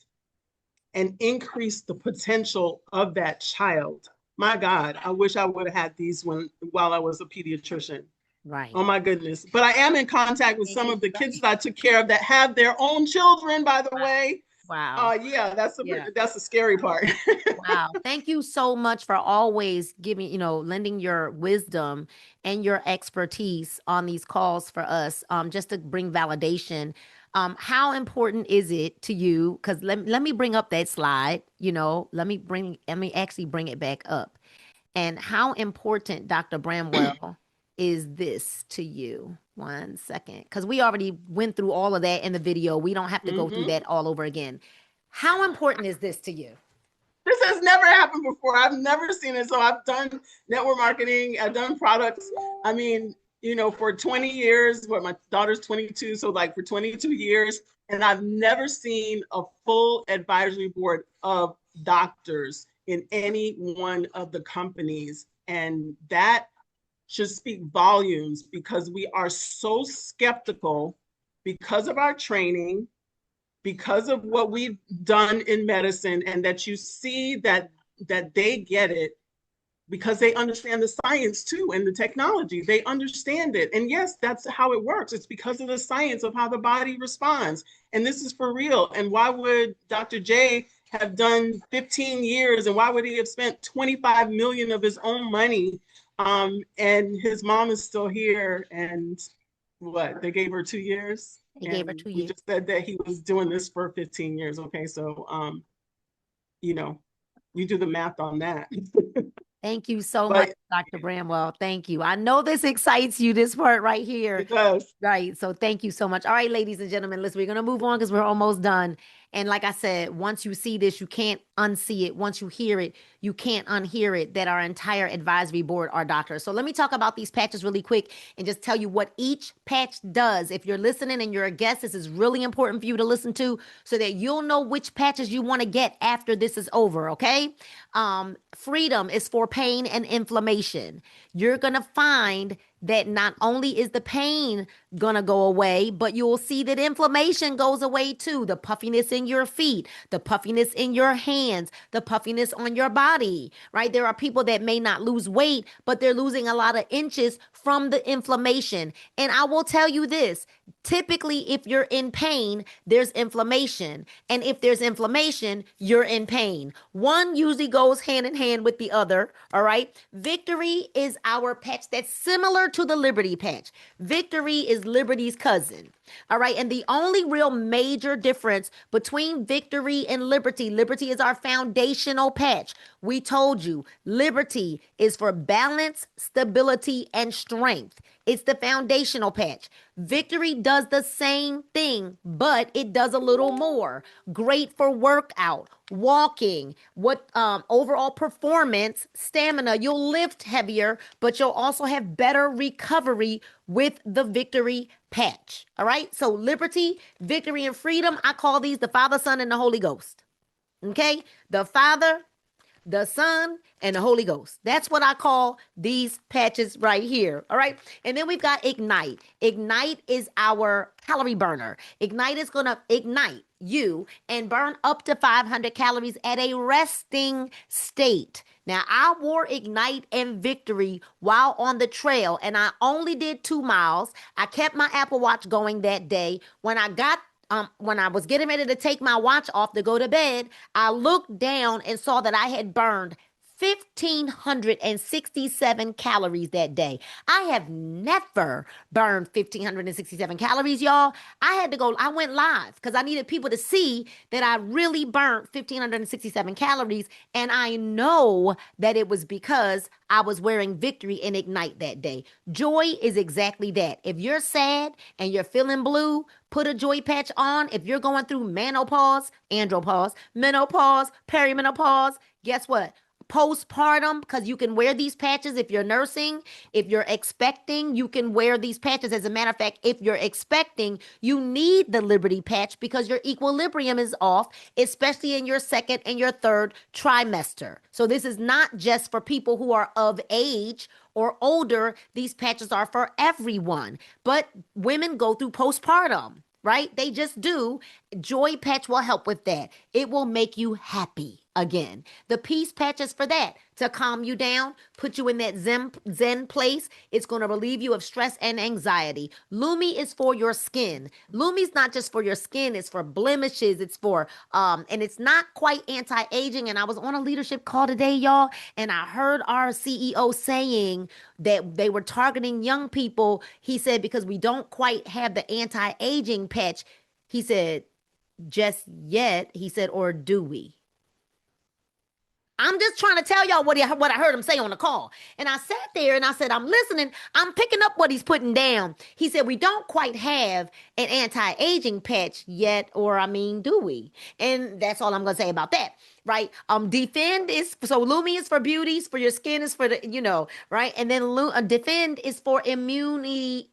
and increase the potential of that child. My God, I wish I would have had these while I was a pediatrician. Right. Oh my goodness. But I am in contact with some of the kids that I took care of that have their own children, by the way. Wow. Yeah, that's the scary part. Wow. Thank you so much for always lending your wisdom and your expertise on these calls for us, just to bring validation. How important is it to you? Because let me bring up that slide, let me actually bring it back up. And how important, Dr. Bramwell, is this to you? 1 second. Because we already went through all of that in the video. We don't have to go through that all over again. How important is this to you? This has never happened before. I've never seen it. So I've done network marketing. I've done products. I mean, for 20 years, my daughter's 22. So like for 22 years, and I've never seen a full advisory board of doctors in any one of the companies. And that should speak volumes because we are so skeptical because of our training, because of what we've done in medicine, and that you see that they get it because they understand the science too and the technology. They understand it. And yes, that's how it works. It's because of the science of how the body responds. And this is for real. And why would Dr. J have done 15 years and why would he have spent 25 million of his own money? And his mom is still here. And what, they gave her 2 years? They gave her 2 years. We just said that he was doing this for 15 years. Okay, so you do the math on that. Thank you so much, Dr. Bramwell. Thank you. I know this excites you, this part right here. It does. Right. So thank you so much. All right, ladies and gentlemen, listen, we're going to move on because we're almost done. And like I said, once you see this, you can't unsee it. Once you hear it, you can't unhear it, that our entire advisory board are doctors. So let me talk about these patches really quick and just tell you what each patch does. If you're listening and you're a guest, this is really important for you to listen to so that you'll know which patches you want to get after this is over, okay? Freedom is for pain and inflammation. You're going to find that not only is the pain going to go away, but you'll see that inflammation goes away too. The puffiness in your feet, the puffiness in your hands, the puffiness on your body, right? There are people that may not lose weight, but they're losing a lot of inches from the inflammation. And I will tell you this, typically, if you're in pain, there's inflammation. And if there's inflammation, you're in pain. One usually goes hand in hand with the other. All right. Victory is our patch that's similar to the Liberty patch. Victory is Liberty's cousin. All right. And the only real major difference between Victory and Liberty, Liberty is our foundational patch. We told you Liberty is for balance, stability, and strength. It's the foundational patch. Victory does the same thing, but it does a little more. Great for workout, walking, overall performance, stamina. You'll lift heavier, but you'll also have better recovery with the Victory patch. All right. So liberty, victory, and freedom. I call these the Father, Son, and the Holy Ghost. Okay. The Father, the Son, and the Holy Ghost. That's what I call these patches right here. All right. And then we've got Ignite. Ignite is our calorie burner. Ignite is going to ignite you and burn up to 500 calories at a resting state. Now, I wore Ignite and Victory while on the trail, and I only did 2 miles. I kept my Apple Watch going that day. When I was getting ready to take my watch off to go to bed, I looked down and saw that I had burned 1,567 calories that day. I have never burned 1,567 calories, y'all. I went live because I needed people to see that I really burned 1,567 calories. And I know that it was because I was wearing Victory and Ignite that day. Joy is exactly that. If you're sad and you're feeling blue, put a joy patch on. If you're going through menopause, andropause, menopause, perimenopause, guess what? Postpartum, because you can wear these patches if you're nursing. If you're expecting, you can wear these patches. As a matter of fact, if you're expecting, you need the Liberty patch because your equilibrium is off, especially in your second and your third trimester. So this is not just for people who are of age or older. These patches are for everyone. But women go through postpartum, right? They just do. Joy patch will help with that. It will make you happy again. The peace patch is for that, to calm you down, put you in that zen place. It's going to relieve you of stress and anxiety. Lumi is for your skin. Lumi's not just for your skin, it's for blemishes. It's for, and it's not quite anti-aging. And I was on a leadership call today, y'all, and I heard our CEO saying that they were targeting young people. He said, because we don't quite have the anti-aging patch. He said, just yet. He said, or do we? I'm just trying to tell y'all what I heard him say on the call. And I sat there and I said, I'm listening. I'm picking up what he's putting down. He said, we don't quite have an anti-aging patch yet, or do we? And that's all I'm going to say about that. Right. Defend is, so Lumi is for beauties, for your skin is for the, right. And then Defend is for immunity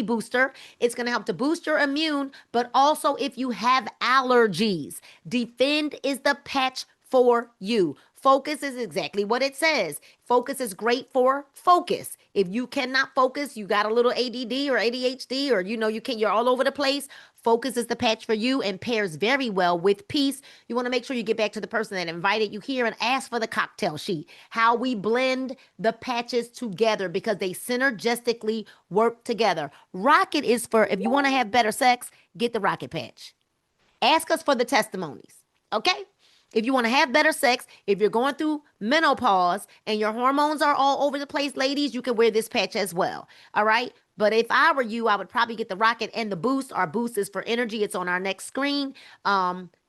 booster. It's going to help to boost your immune, but also if you have allergies, Defend is the patch for you. Focus is exactly what it says. Focus is great for focus. If you cannot focus, you got a little ADD or ADHD, or you're all over the place. Focus is the patch for you and pairs very well with peace. You want to make sure you get back to the person that invited you here and ask for the cocktail sheet. How we blend the patches together because they synergistically work together. Rocket is for if you want to have better sex, get the Rocket patch. Ask us for the testimonies. Okay? If you want to have better sex, if you're going through menopause and your hormones are all over the place, ladies, you can wear this patch as well. All right. But if I were you, I would probably get the Rocket and the Boost. Our Boost is for energy. It's on our next screen.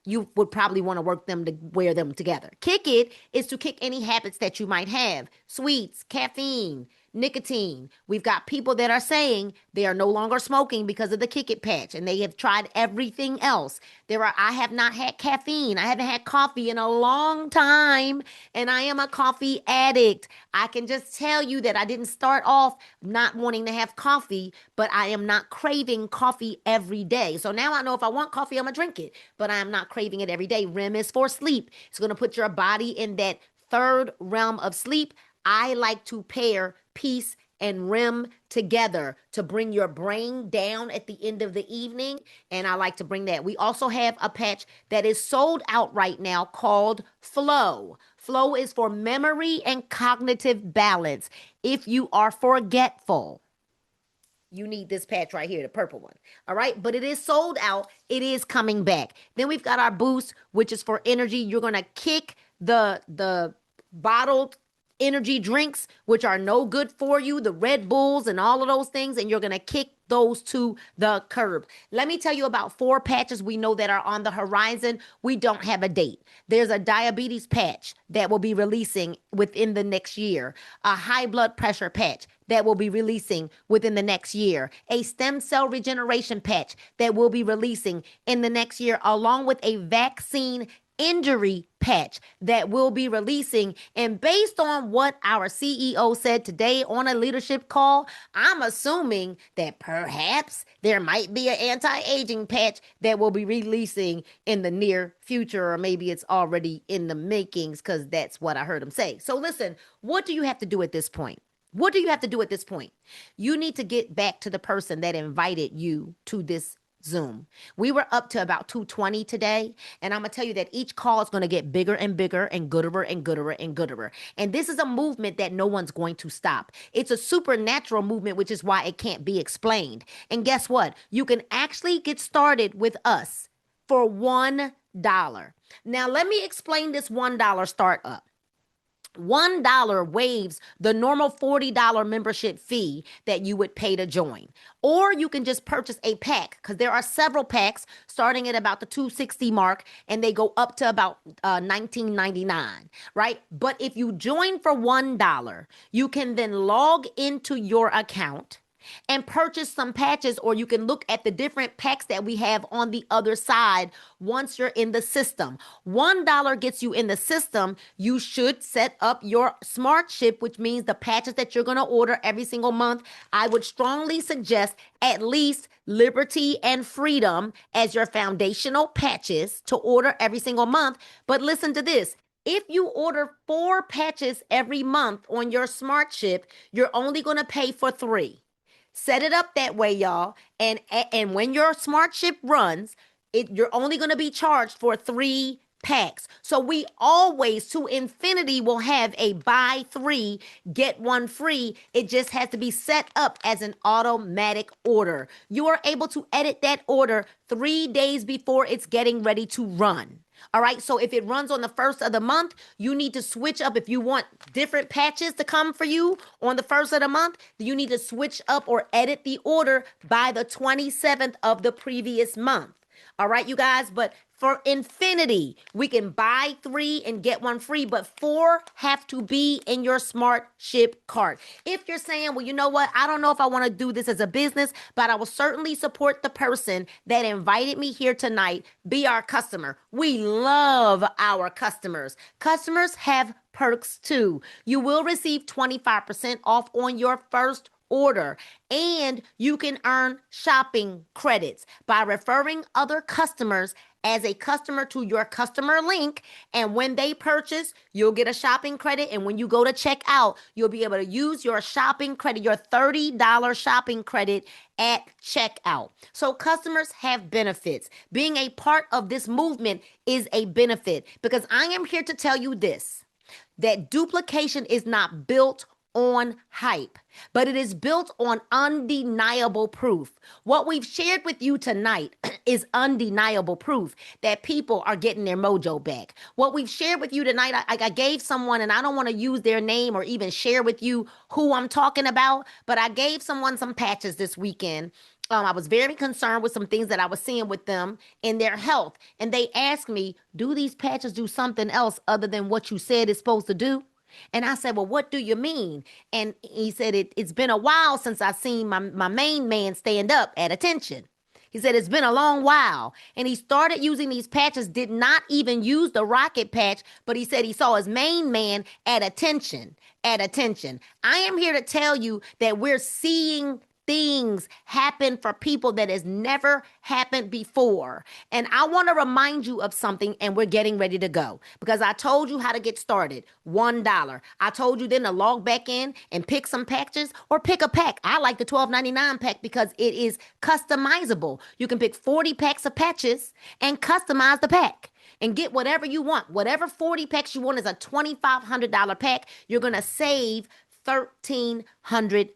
You would probably want to work them to wear them together. Kick It is to kick any habits that you might have. Sweets, caffeine, nicotine. We've got people that are saying they are no longer smoking because of the Kick It patch, and they have tried everything else. I have not had caffeine. I haven't had coffee in a long time, and I am a coffee addict. I can just tell you that I didn't start off not wanting to have coffee, but I am not craving coffee every day. So now I know if I want coffee, I'm gonna drink it, but I am not craving it every day. REM is for sleep. It's gonna put your body in that third realm of sleep. I like to pair peace and REM together to bring your brain down at the end of the evening. And I like to bring that. We also have a patch that is sold out right now called Flow. Flow is for memory and cognitive balance. If you are forgetful, you need this patch right here, the purple one. All right. But it is sold out. It is coming back. Then we've got our boost, which is for energy. You're going to kick the bottled energy drinks, which are no good for you, the Red Bulls and all of those things, and you're going to kick those to the curb. Let me tell you about 4 patches we know that are on the horizon. We don't have a date. There's a diabetes patch that will be releasing within the next year, a high blood pressure patch that will be releasing within the next year, a stem cell regeneration patch that will be releasing in the next year, along with a vaccine injury patch that will be releasing. And based on what our CEO said today on a leadership call, I'm assuming that perhaps there might be an anti-aging patch that will be releasing in the near future, or maybe it's already in the makings, because that's what I heard him say. So listen, what do you have to do at this point? What do you have to do at this point? You need to get back to the person that invited you to this Zoom. We were up to about 220 today, and I'm going to tell you that each call is going to get bigger and bigger and gooder and gooder and gooder. And this is a movement that no one's going to stop. It's a supernatural movement, which is why it can't be explained. And guess what? You can actually get started with us for $1. Now, let me explain this $1 startup. $1 waives the normal $40 membership fee that you would pay to join. Or you can just purchase a pack, because there are several packs starting at about the $260 mark, and they go up to about $19.99, right? But if you join for $1, you can then log into your account and purchase some patches, or you can look at the different packs that we have on the other side once you're in the system. $1 gets you in the system. You should set up your smart ship, which means the patches that you're going to order every single month. I would strongly suggest at least Liberty and Freedom as your foundational patches to order every single month. But listen to this. If you order 4 patches every month on your smart ship, you're only going to pay for 3. Set it up that way, y'all. And when your smart ship runs, you're only going to be charged for 3 packs. So we always, to infinity, will have a buy 3, get 1 free. It just has to be set up as an automatic order. You are able to edit that order 3 days before it's getting ready to run. All right. So if it runs on the 1st of the month, you need to switch up. If you want different patches to come for you on the 1st of the month, you need to switch up or edit the order by the 27th of the previous month. All right, you guys. But for infinity, we can buy 3 and get 1 free, but 4 have to be in your smart ship cart. If you're saying, well, you know what? I don't know if I want to do this as a business, but I will certainly support the person that invited me here tonight. Be our customer. We love our customers. Customers have perks too. You will receive 25% off on your first order, and you can earn shopping credits by referring other customers as a customer to your customer link. And when they purchase, you'll get a shopping credit. And when you go to check out, you'll be able to use your shopping credit, your $30 shopping credit at checkout. So customers have benefits. Being a part of this movement is a benefit, because I am here to tell you this, that duplication is not built on hype, but it is built on undeniable proof. What we've shared with you tonight is undeniable proof that people are getting their mojo back. What we've shared with you tonight, I gave someone, and I don't want to use their name or even share with you who I'm talking about, but I gave someone some patches this weekend. I was very concerned with some things that I was seeing with them in their health. And they asked me, do these patches do something else other than what you said it's supposed to do? And I said, well, what do you mean? And he said, it's been a while since I seen my main man stand up at attention. He said, it's been a long while. And he started using these patches, did not even use the rocket patch, but he said he saw his main man at attention, at attention. I am here to tell you that we're seeing things happen for people that has never happened before. And I want to remind you of something, and we're getting ready to go because I told you how to get started. $1. I told you then to log back in and pick some patches or pick a pack. I like the $12.99 pack because it is customizable. You can pick 40 packs of patches and customize the pack and get whatever you want. Whatever 40 packs you want is a $2,500 pack. You're going to save $1,300.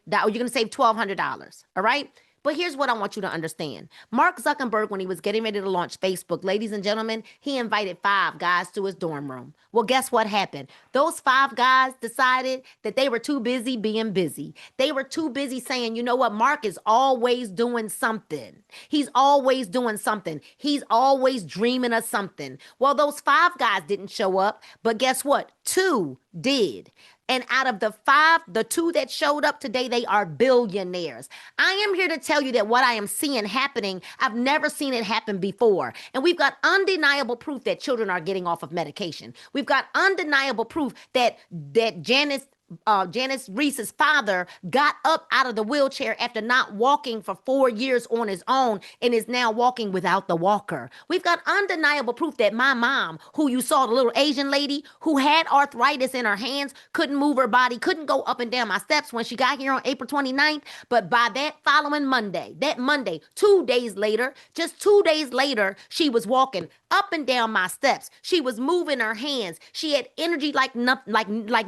You're going to save $1,200. All right. But here's what I want you to understand. Mark Zuckerberg, when he was getting ready to launch Facebook, ladies and gentlemen, he invited 5 guys to his dorm room. Well, guess what happened? Those 5 guys decided that they were too busy being busy. They were too busy saying, you know what? Mark is always doing something. He's always doing something. He's always dreaming of something. Well, those 5 guys didn't show up, but guess what? 2 did. And out of the 5, the 2 that showed up today, they are billionaires. I am here to tell you that what I am seeing happening, I've never seen it happen before. And we've got undeniable proof that children are getting off of medication. We've got undeniable proof that Janice Reese's father got up out of the wheelchair after not walking for 4 years on his own and is now walking without the walker. We've got undeniable proof that my mom, who you saw, the little Asian lady who had arthritis in her hands, couldn't move her body, couldn't go up and down my steps when she got here on April 29th. But by that following Monday, 2 days later, just 2 days later, she was walking up and down my steps. She was moving her hands. She had energy like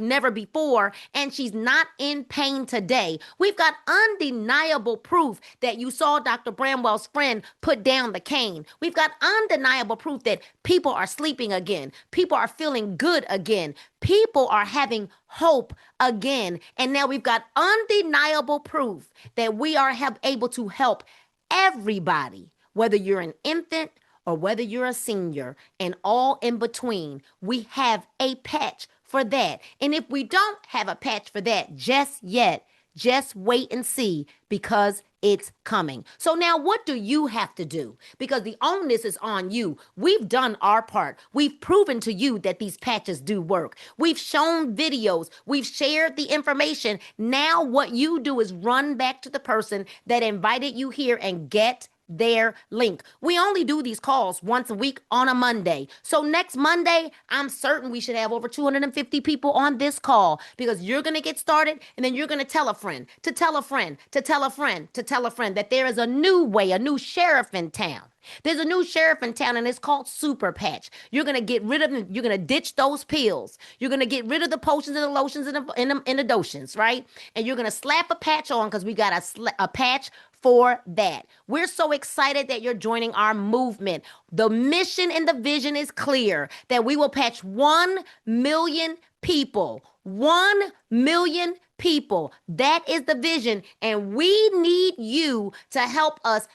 never before, and she's not in pain today. We've got undeniable proof that you saw Dr. Bramwell's friend put down the cane. We've got undeniable proof that people are sleeping again. People are feeling good again. People are having hope again. And now we've got undeniable proof that we are able to help everybody, whether you're an infant or whether you're a senior and all in between. We have a patch for that. And if we don't have a patch for that just yet, just wait and see, because it's coming. So now what do you have to do? Because the onus is on you. We've done our part. We've proven to you that these patches do work. We've shown videos. We've shared the information. Now what you do is run back to the person that invited you here and get their link. We only do these calls once a week on a Monday. So next Monday, I'm certain we should have over 250 people on this call, because you're going to get started and then you're going to tell a friend, to tell a friend, to tell a friend, to tell a friend that there is a new way, a new sheriff in town. There's a new sheriff in town, and it's called Super Patch. You're going to get rid of them. You're going to ditch those pills. You're going to get rid of the potions and the lotions and the dotions, right? And you're going to slap a patch on, because we got a patch for that. We're so excited that you're joining our movement. The mission and the vision is clear, that we will patch 1 million people. 1 million people. That is the vision, and we need you to help us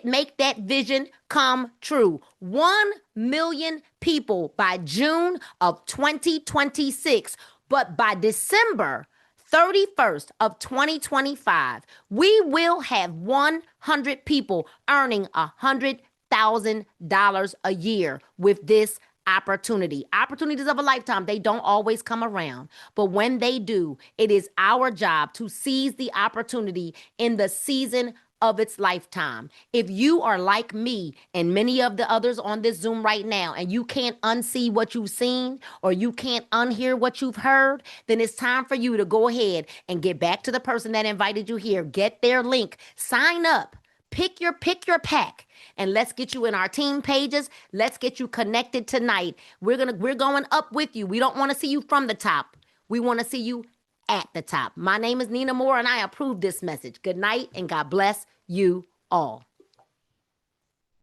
make that vision come true. 1 million people by June of 2026. But by December 31st of 2025, we will have 100 people earning $100,000 a year with this opportunity. Opportunities of a lifetime, they don't always come around. But when they do, it is our job to seize the opportunity in the season of its lifetime. If you are like me and many of the others on this Zoom right now, and you can't unsee what you've seen or you can't unhear what you've heard, then it's time for you to go ahead and get back to the person that invited you here. Get their link, sign up, pick your pack, and let's get you in our team pages. Let's get you connected tonight. We're going up with you. We don't want to see you from the top. We want to see you at the top. My name is Nina Moore, and I approve this message. Good night, and God bless you all.